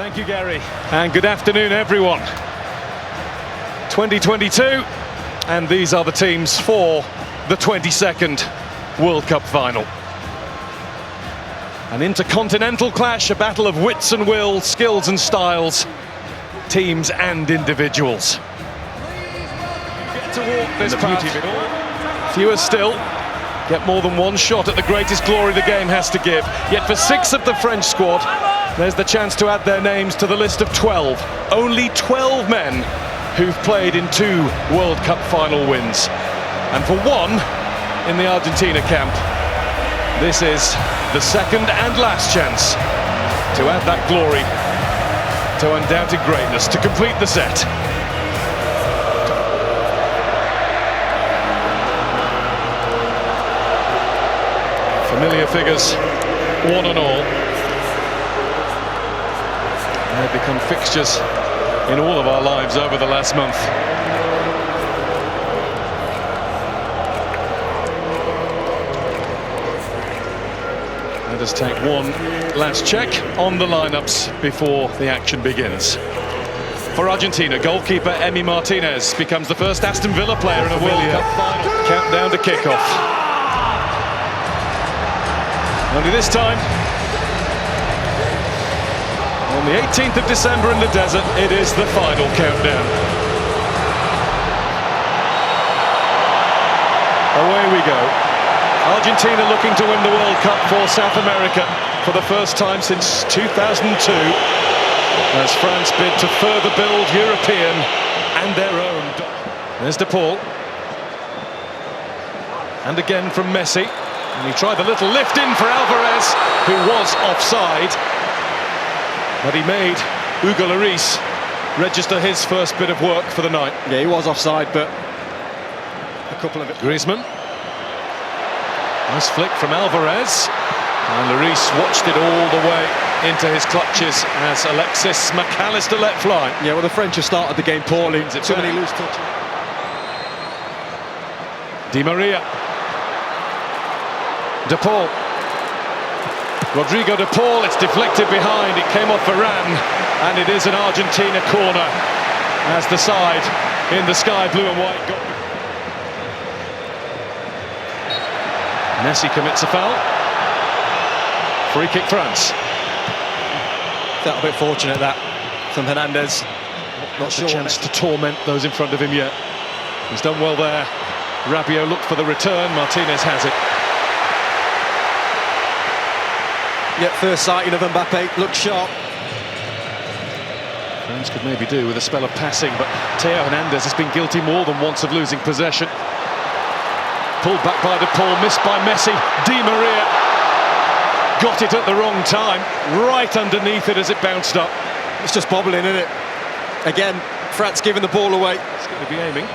Thank you, Gary, and good afternoon, everyone. 2022, and these are the teams for the 22nd World Cup final. An intercontinental clash, a battle of wits and wills, skills and styles, teams and individuals. Get to walk this path. Fewer still get more than one shot at the greatest glory the game has to give. Yet for 6 of the French squad, there's the chance to add their names to the list of 12. Only 12 men who've played in 2 World Cup final wins. And for one in the Argentina camp, this is the second and last chance to add that glory to undoubted greatness, to complete the set. Familiar figures, one and all. They've become fixtures in all of our lives over the last month. Let us take one last check on the lineups before the action begins. For Argentina, goalkeeper Emi Martinez becomes the first Aston Villa player in a World Cup final. Countdown to kickoff. Only this time, on the 18th of December in the desert, it is the final countdown. Away we go. Argentina looking to win the World Cup for South America for the first time since 2002, as France bid to further build European and their own. There's De Paul. And again from Messi. And he tried the little lift in for Alvarez, who was offside. But he made Hugo Lloris register his first bit of work for the night. Yeah, he was offside, but a couple of it. Griezmann. Nice flick from Alvarez. And Lloris watched it all the way into his clutches as Alexis McAllister let fly. Yeah, well, the French have started the game poorly. Too many loose touches. Di Maria. De Paul. Rodrigo De Paul, it's deflected behind, it came off Varane, and it is an Argentina corner as the side in the sky blue and white got. Messi commits a foul. Free kick France. Felt a bit fortunate that from Hernandez. Not sure. A chance to torment those in front of him yet. He's done well there. Rabiot looked for the return, Martinez has it. Yeah, first sighting of Mbappe, looks sharp. France could maybe do with a spell of passing, but Theo Hernandez has been guilty more than once of losing possession. Pulled back by De Paul, missed by Messi. Di Maria got it at the wrong time, right underneath it as it bounced up. It's just bobbling, isn't it? Again, France giving the ball away. He's going to be aiming.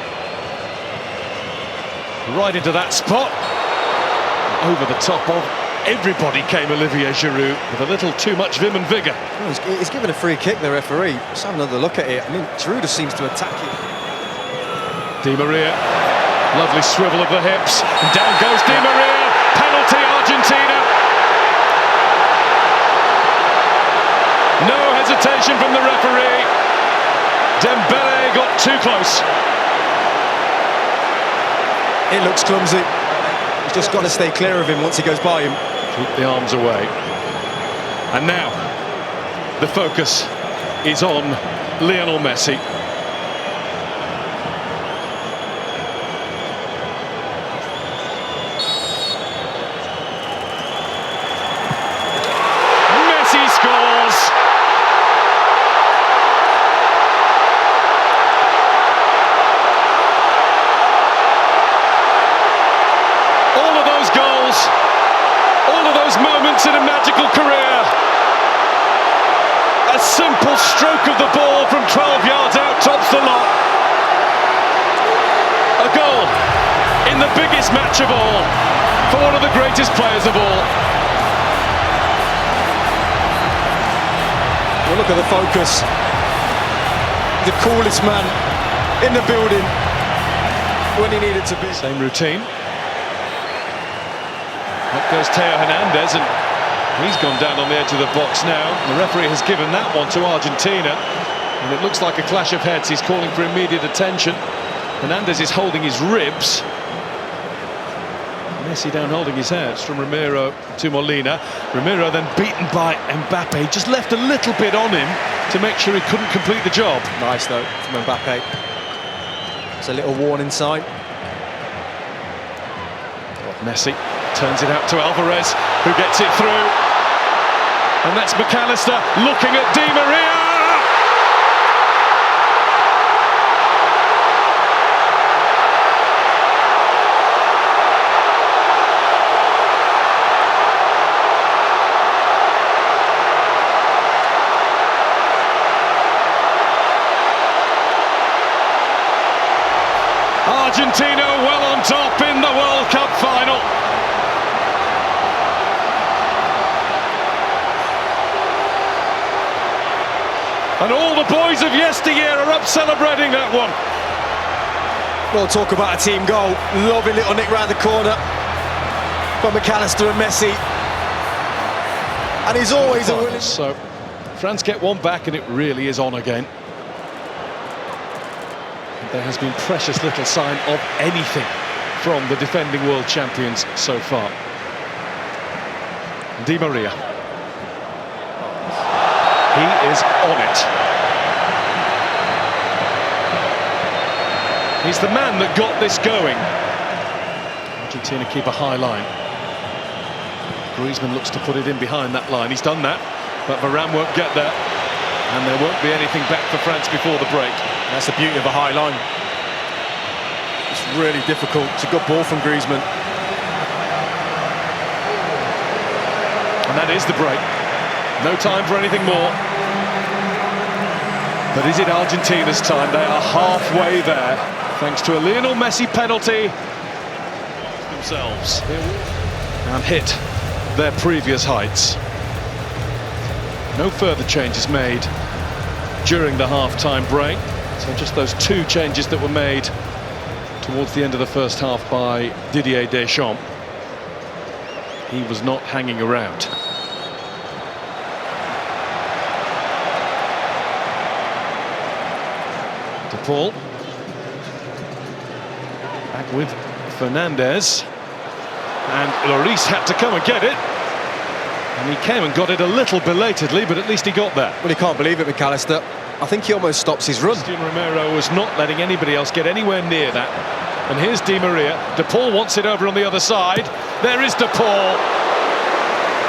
Right into that spot. Over the top of everybody came Olivier Giroud with a little too much vim and vigour. Well, he's given a free kick, the referee. Let's have another look at it. I mean, Giroud just seems to attack it. Di Maria, lovely swivel of the hips. And down goes Di Maria. Penalty, Argentina. No hesitation from the referee. Dembele got too close. It looks clumsy. He's just got to stay clear of him once he goes by him. Keep the arms away. And now, the focus is on Lionel Messi. Messi scores! All of those goals, all of those moments in a magical career. A simple stroke of the ball from 12 yards out tops the lot. A goal in the biggest match of all for one of the greatest players of all. Well, look at the focus. The coolest man in the building when he needed to be. Same routine. Up goes Theo Hernandez, and He's gone down on the edge of the box now. The referee has given that one to Argentina, and it looks like a clash of heads. He's calling for immediate attention. Hernandez is holding his ribs. Messi down holding his head. From Ramiro to Molina. Ramiro then beaten by Mbappe. Just left a little bit on him to make sure he couldn't complete the job. Nice though from Mbappe. It's a little warning sign. Messi turns it out to Alvarez, who gets it through. And that's McAllister looking at Di Maria. Argentina well on top in the World Cup final. And all the boys of yesteryear are up celebrating that one. Well, talk about a team goal. Lovely little nick round the corner from McAllister and Messi. And he's always a winner. So France get one back and it really is on again. There has been precious little sign of anything from the defending world champions so far. Di Maria. He is on it. He's the man that got this going. Argentina keep a high line. Griezmann looks to put it in behind that line. He's done that, but Varane won't get there. And there won't be anything back for France before the break. That's the beauty of a high line. It's really difficult. It's a good ball from Griezmann. And that is the break. No time for anything more. But is it Argentina's time? They are halfway there, thanks to a Lionel Messi penalty themselves, and hit their previous heights. No further changes made during the half-time break. So just those two changes that were made towards the end of the first half by Didier Deschamps. He was not hanging around. De Paul. Back with Fernandez. And Lloris had to come and get it. And he came and got it a little belatedly, but at least he got that. Well, he can't believe it, McAllister. I think he almost stops his run. Romero was not letting anybody else get anywhere near that. And here's Di Maria. De Paul wants it over on the other side. There is De Paul.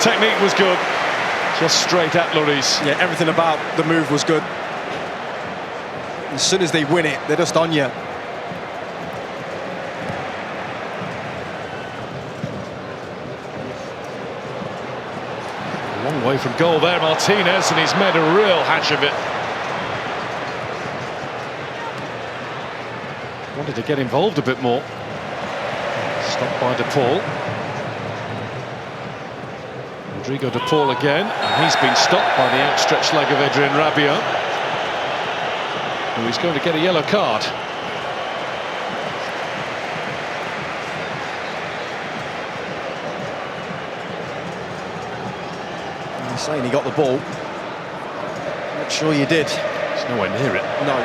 Technique was good. Just straight at Lloris. Yeah, everything about the move was good. As soon as they win it, they're just on you. A long way from goal there, Martinez, and he's made a real hash of it. Wanted to get involved a bit more. Stopped by De Paul. Rodrigo De Paul again, and he's been stopped by the outstretched leg of Adrien Rabiot. He's going to get a yellow card. You're saying he got the ball. Not sure you did. He's nowhere near it. No.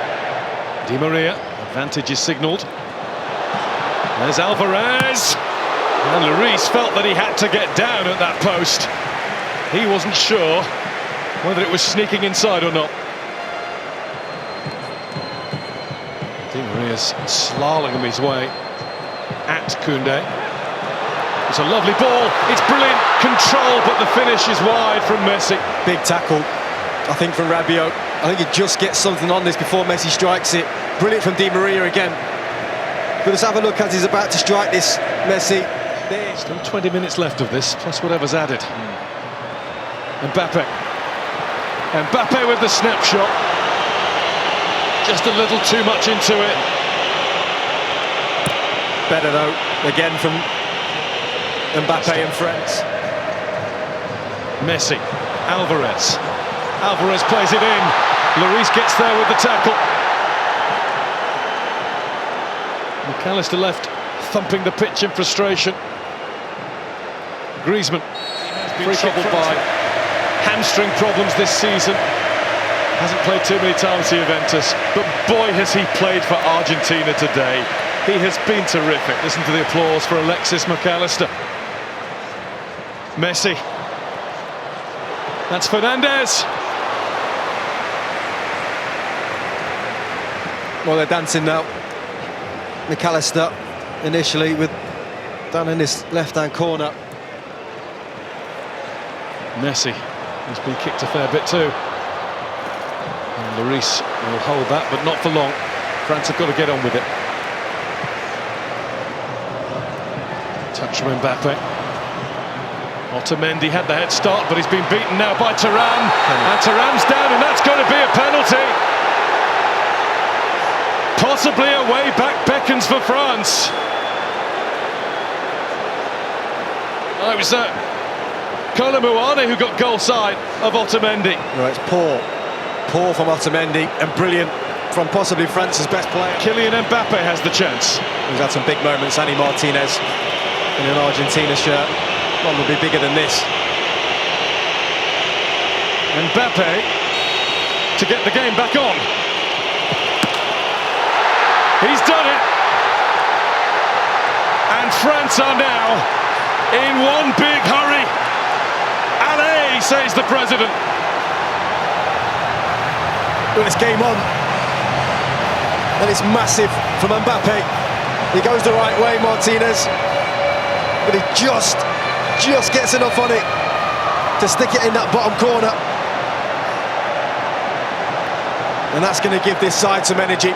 Di Maria, advantage is signalled. There's Alvarez. And Lloris felt that he had to get down at that post. He wasn't sure whether it was sneaking inside or not. Di Maria's slaloming his way at Koundé. It's a lovely ball, it's brilliant control, but the finish is wide from Messi. Big tackle, I think, from Rabiot. I think he just gets something on this before Messi strikes it. Brilliant from Di Maria again. But let's have a look as he's about to strike this, Messi. There. Still 20 minutes left of this, plus whatever's added. Mbappe. Mbappe with the snapshot. Just a little too much into it. Better though, again from Mbappe and friends. Messi, Alvarez. Alvarez plays it in. Lloris gets there with the tackle. McAllister left thumping the pitch in frustration. Griezmann. Been troubled by hamstring problems this season. Hasn't played too many times for Juventus, but boy has he played for Argentina today. He has been terrific. Listen to the applause for Alexis McAllister. Messi. That's Fernandez. Well, they're dancing now. McAllister initially with down in this left-hand corner. Messi has been kicked a fair bit too. And Lloris will hold that, but not for long. France have got to get on with it. Touch from Mbappe. Otamendi had the head start, but he's been beaten now by Thuram. And Thuram's down, and that's going to be a penalty. Possibly a way back beckons for France. It was Kolomuani who got goal side of Otamendi. No, it's poor from Otamendi, and brilliant from possibly France's best player. Kylian Mbappe has the chance. He's had some big moments, Annie Martinez, in an Argentina shirt. One will be bigger than this. Mbappe to get the game back on. He's done it. And France are now in one big hurry. Allez, says the president. Well, it's game on. And it's massive from Mbappe. He goes the right way, Martinez. But he just gets enough on it to stick it in that bottom corner. And that's going to give this side some energy.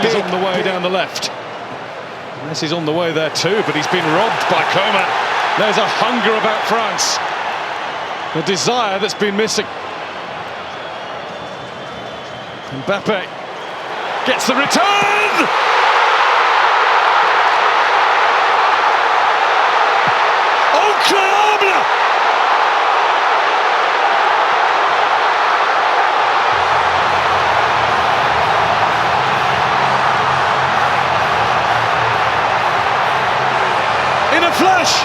He's on the way down the left. Messi's on the way there too, but he's been robbed by Coman. There's a hunger about France. A desire that's been missing. Mbappe gets the return! Incroyable! In a flash,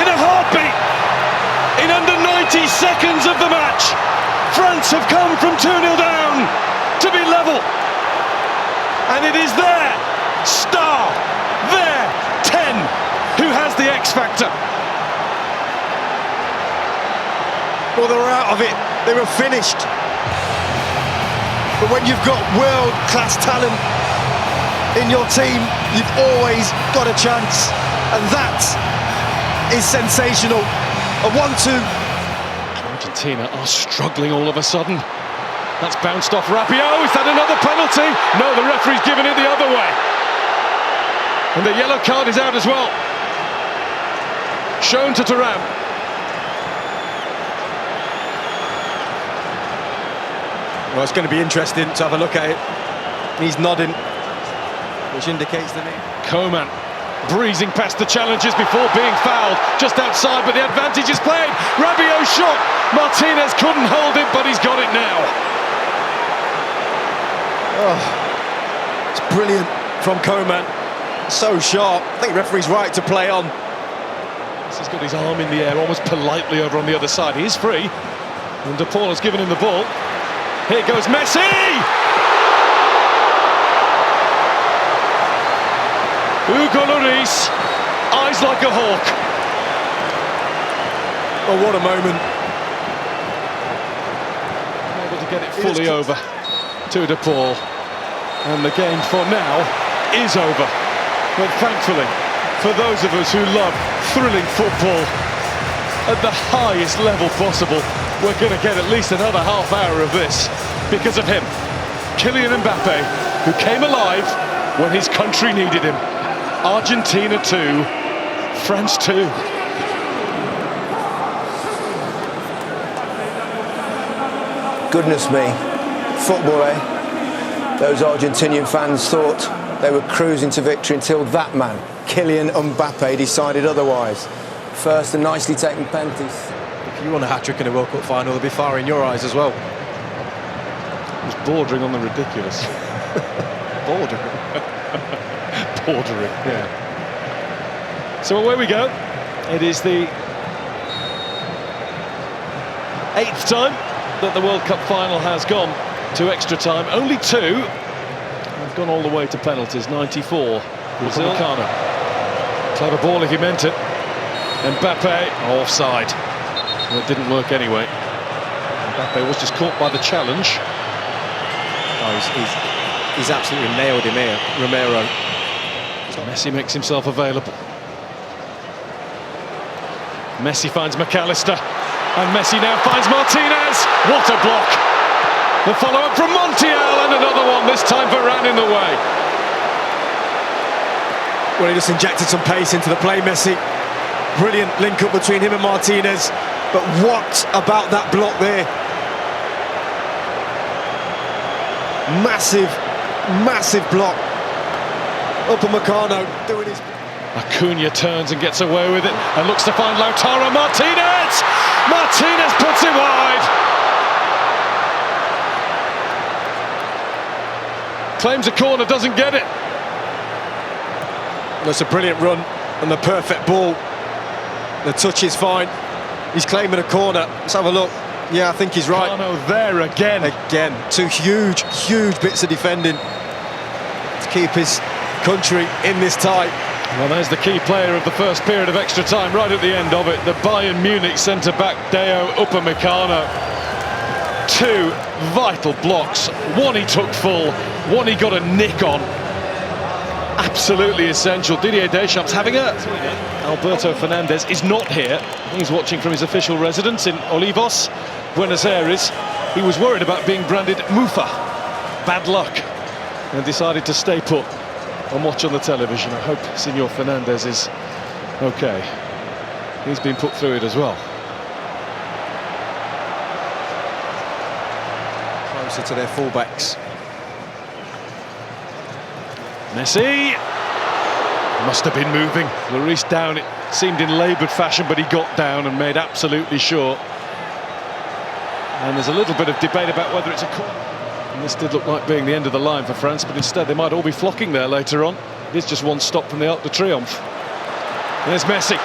in a heartbeat, in under 90 seconds of the match, France have come from 2-0 down to be level. And it is their star, their 10, who has the X factor. Well, they were out of it. They were finished. But when you've got world-class talent in your team, you've always got a chance. And that is sensational. A 1-2. Argentina are struggling all of a sudden. That's bounced off Rabiot. Is that another penalty? No, the referee's given it the other way. And the yellow card is out as well. Shown to Thuram. Well, it's going to be interesting to have a look at it. He's nodding, which indicates the need. Coman breezing past the challengers before being fouled just outside, but the advantage is played. Rabiot shot. Martinez couldn't hold it, but he's got it now. Oh, it's brilliant from Coman. So sharp. I think the referee's right to play on. He's got his arm in the air, almost politely over on the other side. He is free. And De Paul has given him the ball. Here goes Messi! Hugo Lloris, eyes like a hawk. Oh, what a moment. Able to get it fully over to De Paul. And the game for now is over. But thankfully, for those of us who love thrilling football at the highest level possible, we're going to get at least another half hour of this because of him, Kylian Mbappe, who came alive when his country needed him. Argentina 2, France 2. Goodness me, football, eh? Those Argentinian fans thought they were cruising to victory until that man, Kylian Mbappe, decided otherwise. First, a nicely taken penalty. If you want a hat-trick in a World Cup final, there'll be fire in your eyes as well. It was bordering on the ridiculous. Bordering. Bordering, yeah. So away we go. It is the 8th time that the World Cup final has gone to extra time. Only 2 have gone all the way to penalties. 94. Brazil. Clever ball if he meant it. Mbappe offside. Well, it didn't work anyway. Mbappe was just caught by the challenge. Oh, he's absolutely nailed him here, Romero. Messi makes himself available. Messi finds McAllister, and Messi now finds Martinez. What a block! The follow-up from Montiel, and another one, this time Varane in the way. Well, he just injected some pace into the play, Messi. Brilliant link-up between him and Martinez. But what about that block there? Massive, massive block. Upamecano doing his... Acuna turns and gets away with it and looks to find Lautaro Martinez! Martinez puts it wide! Claims a corner, doesn't get it. That's a brilliant run and the perfect ball. The touch is fine. He's claiming a corner. Let's have a look. Yeah, I think he's right. Cano there again. Again, 2 huge, huge bits of defending to keep his country in this tie. Well, there's the key player of the first period of extra time, right at the end of it. The Bayern Munich centre-back, Dayot Upamecano. 2 vital blocks. One he took full, one he got a nick on. Absolutely essential. Didier Deschamps having a... Alberto Fernandez is not here. He's watching from his official residence in Olivos, Buenos Aires. He was worried about being branded Mufa. Bad luck. And decided to stay put and watch on the television. I hope Senor Fernandez is okay. He's been put through it as well. Closer to their fullbacks. Messi must have been moving. Lloris down, it seemed in laboured fashion, but he got down and made absolutely sure. And there's a little bit of debate about whether it's a corner. And this did look like being the end of the line for France, but instead they might all be flocking there later on. It is just one stop from the Arc de Triomphe. There's Messi.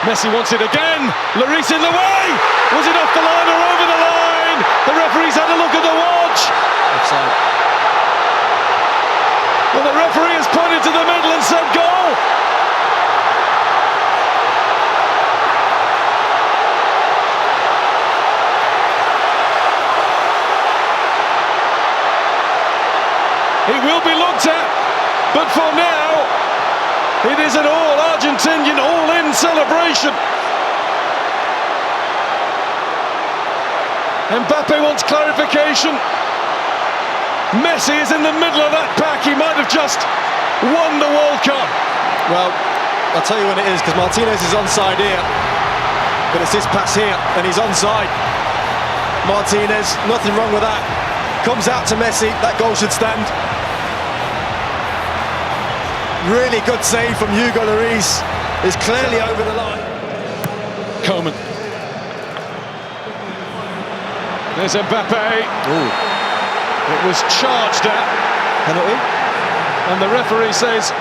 Messi wants it again. Lloris in the way. Was it off the line or over the line? The referee's had a look at the watch. Offside. Well, the referee has pointed to the middle and said goal. It will be looked at, but for now, it is an all-Argentinian, all-in celebration. Mbappe wants clarification. Messi is in the middle of that pack. He might have just won the World Cup. Well, I'll tell you when it is, because Martinez is onside here, but it's this pass here, and he's onside. Martinez, nothing wrong with that. Comes out to Messi, that goal should stand. Really good save from Hugo Lloris. Is clearly over the line. Coman. There's Mbappe. Ooh. It was charged at. Penalty? And the referee says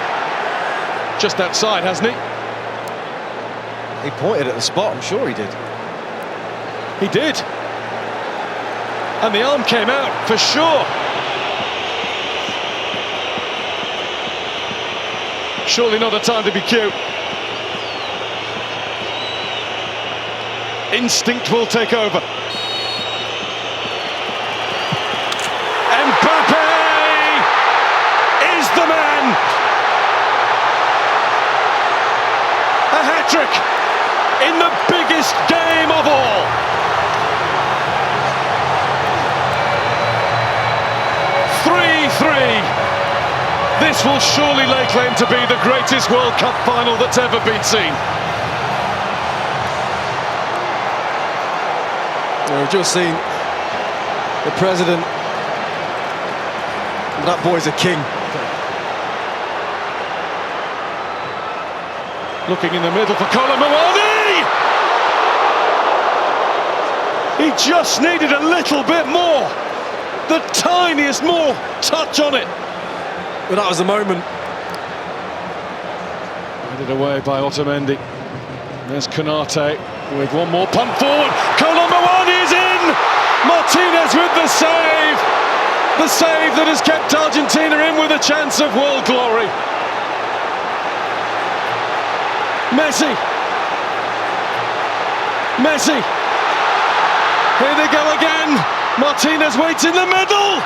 just outside, hasn't he? He pointed at the spot, I'm sure he did. He did. And the arm came out, for sure. Surely not a time to be cute. Instinct will take over. Mbappe is the man. A hat-trick in the biggest game of all. This will surely lay claim to be the greatest World Cup final that's ever been seen. We've just seen the president. That boy's a king. Looking in the middle for Colomboani! He just needed a little bit more. The tiniest more touch on it. But that was the moment. Headed away by Otamendi. There's Konate with one more punt forward. Colomboani is Martinez with the save! The save that has kept Argentina in with a chance of world glory. Messi. Messi. Here they go again. Martinez waits in the middle.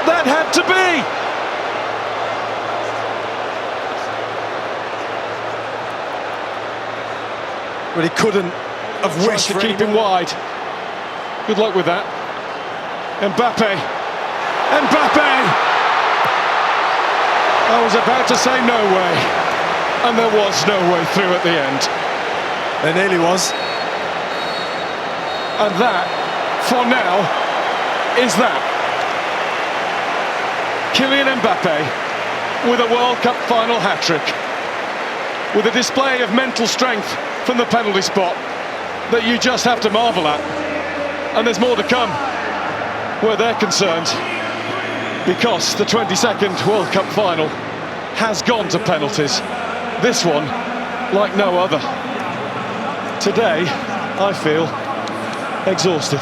That had to be. But he couldn't have wished to for keep him wide. Good luck with that. Mbappe. I was about to say no way, and there was no way through at the end. There nearly was. And that, for now, is that. Kylian Mbappe with a World Cup final hat-trick, with a display of mental strength from the penalty spot that you just have to marvel at. And there's more to come where they're concerned, because the 22nd World Cup final has gone to penalties. This one, like no other. Today, I feel exhausted.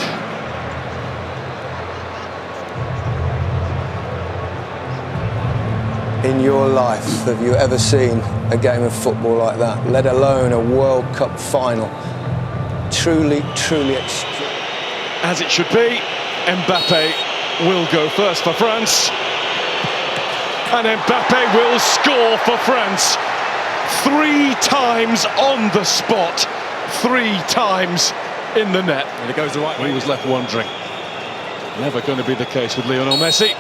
In your life, have you ever seen a game of football like that, let alone a World Cup final? Truly, truly extreme. As it should be, Mbappe will go first for France. And Mbappe will score for France. 3 times on the spot, 3 times in the net. And it goes the right way. He was left wondering. Never going to be the case with Lionel Messi.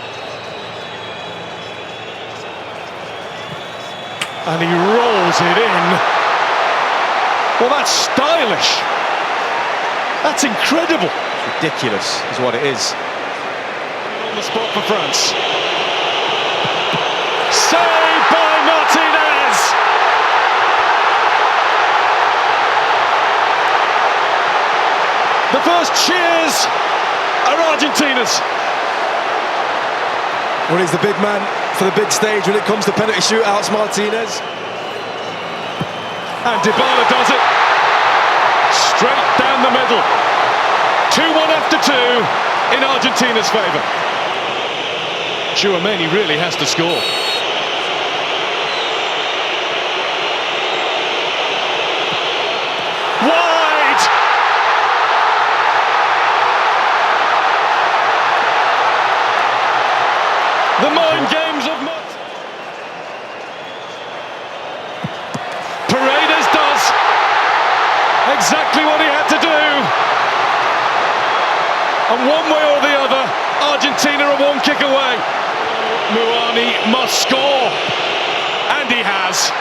And he rolls it in. Well, that's stylish. That's incredible. Ridiculous is what it is. On the spot for France. Saved by Martinez. The first cheers are Argentina's. Well, he's the big man for the big stage when it comes to penalty shootouts, Martinez. And Dybala does it. Straight down the middle. 2-1 after 2 in Argentina's favour. Tchouaméni really has to score. Wide! The mind games of Paredes does exactly what he had to do. And one way or the other, Argentina are 1 kick away. Muani must score. And he has.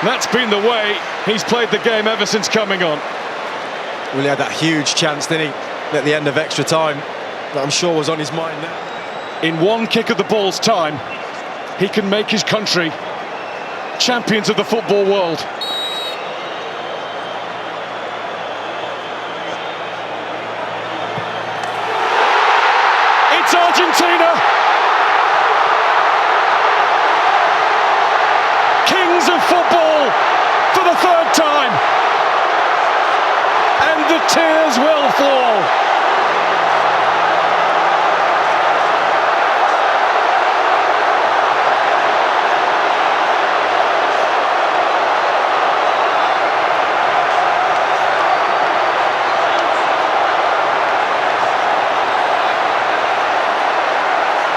That's been the way he's played the game ever since coming on. Well, he had that huge chance, didn't he, at the end of extra time, that I'm sure was on his mind now. In 1 kick of the ball's time, he can make his country champions of the football world. It's Argentina! Kings of football for the 3rd time! And the tears will fall.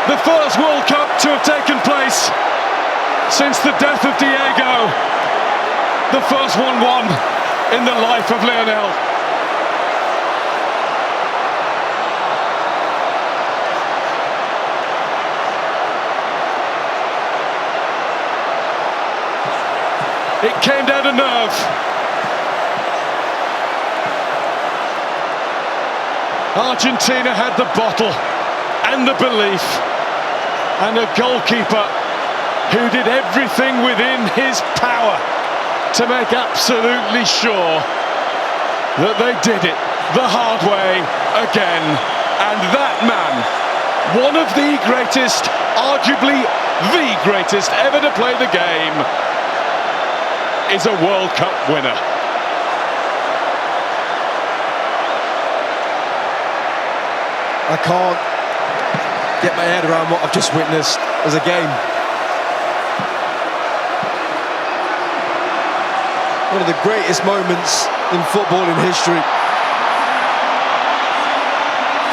The first World Cup to have taken place since the death of Diego. The first one won in the life of Lionel. It came down to nerve. Argentina had the bottle and the belief, and a goalkeeper who did everything within his power to make absolutely sure that they did it the hard way again. And that man, one of the greatest, arguably the greatest ever to play the game, is a World Cup winner. I can't get my head around what I've just witnessed as a game. One of the greatest moments in footballing history.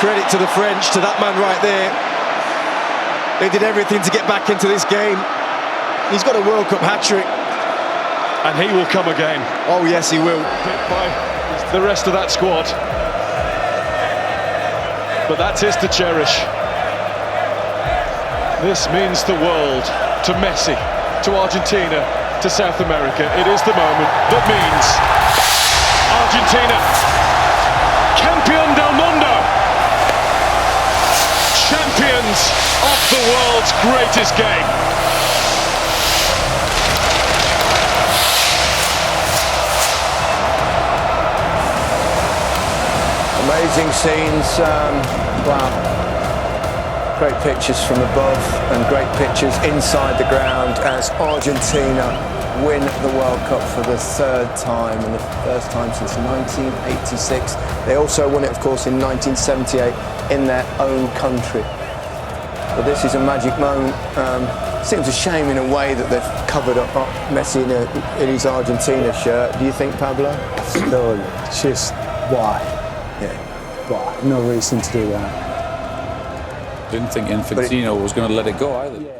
Credit to the French, to that man right there. They did everything to get back into this game. He's got a World Cup hat-trick. And he will come again. Oh yes, he will. By the rest of that squad. But that's his to cherish. This means the world to Messi, to Argentina, to South America. It is the moment that means Argentina, campeón del mundo, champions of the world's greatest game. Amazing scenes, wow. Great pictures from above and great pictures inside the ground as Argentina win the World Cup for the third time and the first time since 1986. They also won it, of course, in 1978 in their own country. But this is a magic moment. Seems a shame in a way that they've covered up Messi in his Argentina shirt. Do you think, Pablo? No, just why? Yeah. Why? No reason to do that. Didn't think Infantino was going to let it go either.